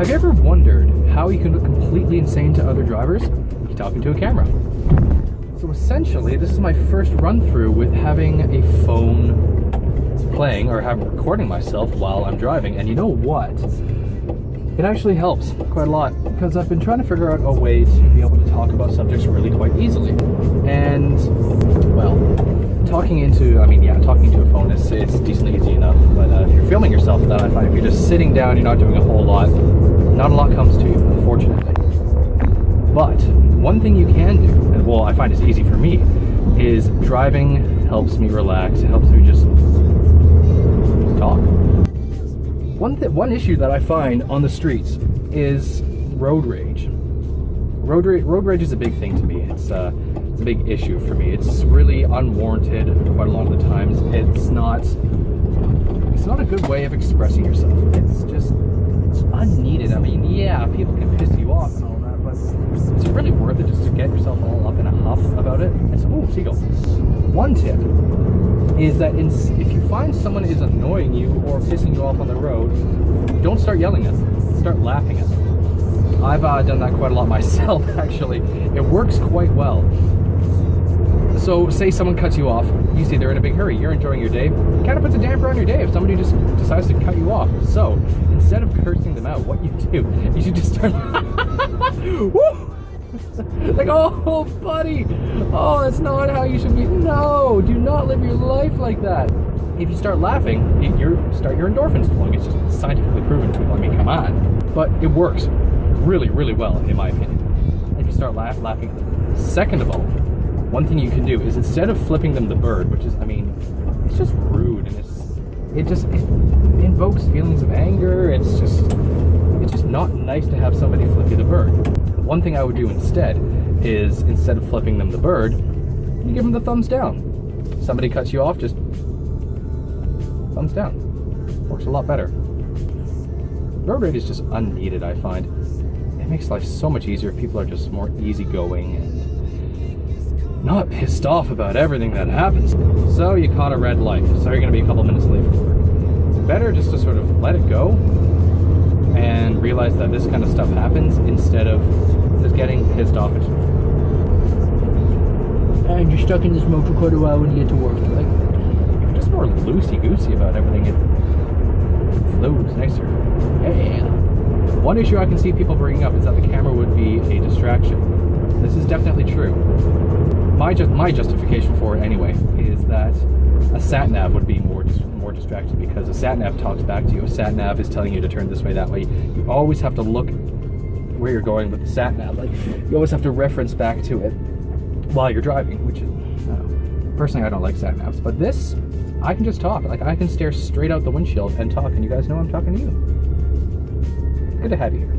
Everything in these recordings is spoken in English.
Have you ever wondered how you can look completely insane to other drivers? You're talking to a camera. So essentially, this is my first run through with having a phone playing or recording myself while I'm driving. And you know what? It actually helps quite a lot because I've been trying to figure out a way to be able to talk about subjects really quite easily. And, well, talking into a phone it's decently easy enough. But if you're filming yourself, then I find if you're just sitting down, you're not doing a whole lot, not a lot comes to you, unfortunately. But one thing you can do, and well, I find it's easy for me, is driving helps me relax. It helps me just talk. One issue that I find on the streets is road rage. Road rage is a big thing to me. It's a big issue for me. It's really unwarranted quite a lot of the times. It's not a good way of expressing yourself. It's just unneeded. I mean, yeah, people can piss you off and all that, but is it really worth it just to get yourself all up in a huff about it? And so, oh, seagull. One tip is that if you find someone is annoying you or pissing you off on the road, don't start yelling at them. Start laughing at them. I've done that quite a lot myself, actually. It works quite well. So say someone cuts you off, you see they're in a big hurry, you're enjoying your day, it kind of puts a damper on your day if somebody just decides to cut you off. So instead of cursing them out, what you do, you should just start woo! Like, oh buddy, oh, that's not how you should be. No, do not live your life like that. If you start laughing, your endorphins flowing. It's just scientifically proven to. I mean, come on. But it works really, really well, in my opinion. If you start laughing. Second of all, one thing you can do is instead of flipping them the bird, which is, I mean, it's just rude and it invokes feelings of anger. It's just not nice to have somebody flip you the bird. One thing I would do instead is, instead of flipping them the bird, you give them the thumbs down. Somebody cuts you off, just thumbs down. Works a lot better. Road rage is just unneeded, I find. It makes life so much easier if people are just more easygoing and not pissed off about everything that happens. So you caught a red light, so you're gonna be a couple minutes late for work. It's better just to sort of let it go and realize that this kind of stuff happens instead of just getting pissed off. And you're stuck in this mode for quite a while when you get to work. Like, if you're just more loosey-goosey about everything, it flows nicer. Yeah. One issue I can see people bringing up is that the camera would be a distraction. This is definitely true. My justification for it anyway is that a sat-nav would be more distracting because a sat-nav talks back to you. A sat-nav is telling you to turn this way, that way. You always have to look where you're going with the sat-nav. Like, you always have to reference back to it while you're driving, which is, personally, I don't like sat-navs. But this, I can just talk. Like, I can stare straight out the windshield and talk, and you guys know I'm talking to you. Good to have you here.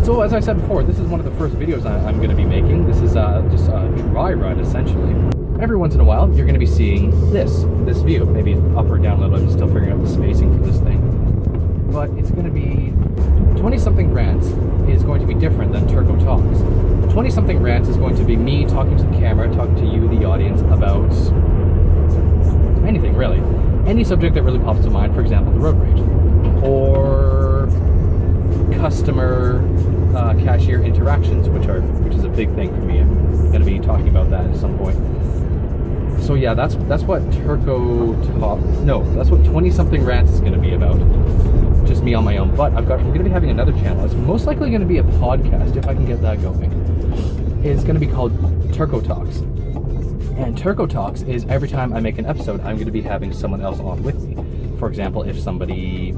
So, as I said before, this is one of the first videos I'm going to be making. This is just a dry run, essentially. Every once in a while, you're going to be seeing this view. Maybe up or down a little. I'm still figuring out the spacing for this thing. But it's going to be 20-something Rants is going to be different than Turko Talks. 20-something Rants is going to be me talking to the camera, talking to you, the audience, about anything, really. Any subject that really pops to mind, for example, the road rage. Or customer cashier interactions, which is a big thing for me. I'm going to be talking about that at some point. So yeah, that's what that's what 20-something Rants is going to be about. Just me on my own. But I'm going to be having another channel. It's most likely going to be a podcast if I can get that going. It's going to be called Turko Talks. And Turko Talks is every time I make an episode, I'm going to be having someone else on with me. For example, if somebody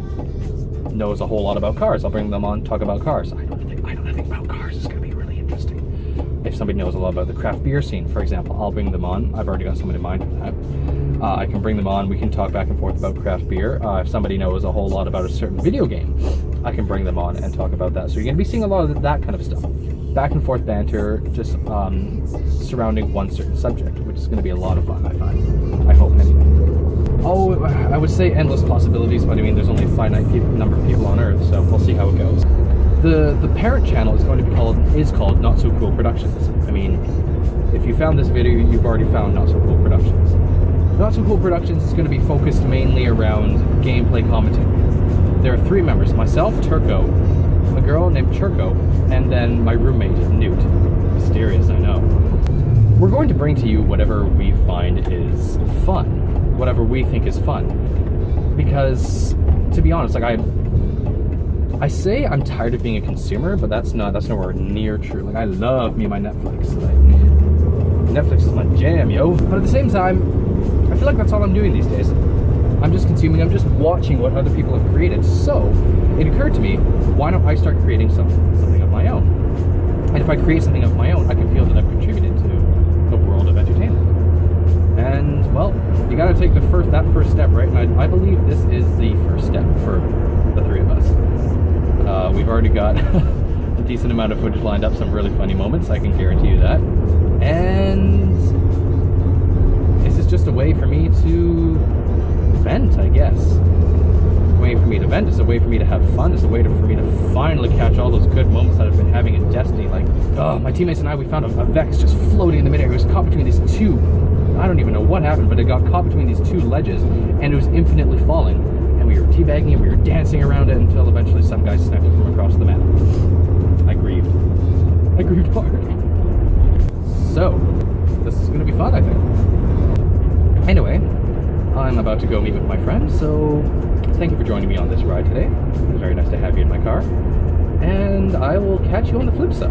knows a whole lot about cars, I'll bring them on, talk about cars. I don't know anything about cars. It's going to be really interesting. If somebody knows a lot about the craft beer scene, for example, I'll bring them on. I've already got someone in mind for that. I can bring them on. We can talk back and forth about craft beer. If somebody knows a whole lot about a certain video game, I can bring them on and talk about that. So you're going to be seeing a lot of that kind of stuff. Back and forth banter, just surrounding one certain subject, which is going to be a lot of fun, I find. I hope, anyway. Oh, I would say endless possibilities, but I mean, there's only a finite number of people on Earth, so we'll see how it goes. The parent channel is going to be called Not So Cool Productions. I mean, if you found this video, you've already found Not So Cool Productions. Not So Cool Productions is going to be focused mainly around gameplay commentary. there are 3 members: myself, Turko, a girl named Turko, and then my roommate, Newt. Mysterious, I know. We're going to bring to you whatever we find is fun, whatever we think is fun. Because, to be honest, like I say I'm tired of being a consumer, but that's nowhere near true. Like, I love me my Netflix. Like, Netflix is my jam, yo. But at the same time, I feel like that's all I'm doing these days. I'm just consuming, I'm just watching what other people have created. So, it occurred to me, why don't I start creating something of my own? And if I create something of my own, I can feel that I've contributed to the world of entertainment. And, well, you gotta take that first step, right? And I believe this is the first step for the 3 of us. We've already got a decent amount of footage lined up, some really funny moments, I can guarantee you that. And this is just a way for me to vent, I guess. A way for me to vent, it's a way for me to have fun, it's a way for me to finally catch all those good moments that I've been having in Destiny. Like, oh, my teammates and I, we found a Vex just floating in the midair. It was caught between these 2, I don't even know what happened, but it got caught between these 2 ledges, and it was infinitely falling. And we were teabagging and we were dancing around it until eventually some guy sniped it from across the map. I grieved hard. So, this is going to be fun, I think. Anyway, I'm about to go meet with my friend, so thank you for joining me on this ride today. It was very nice to have you in my car. And I will catch you on the flip side.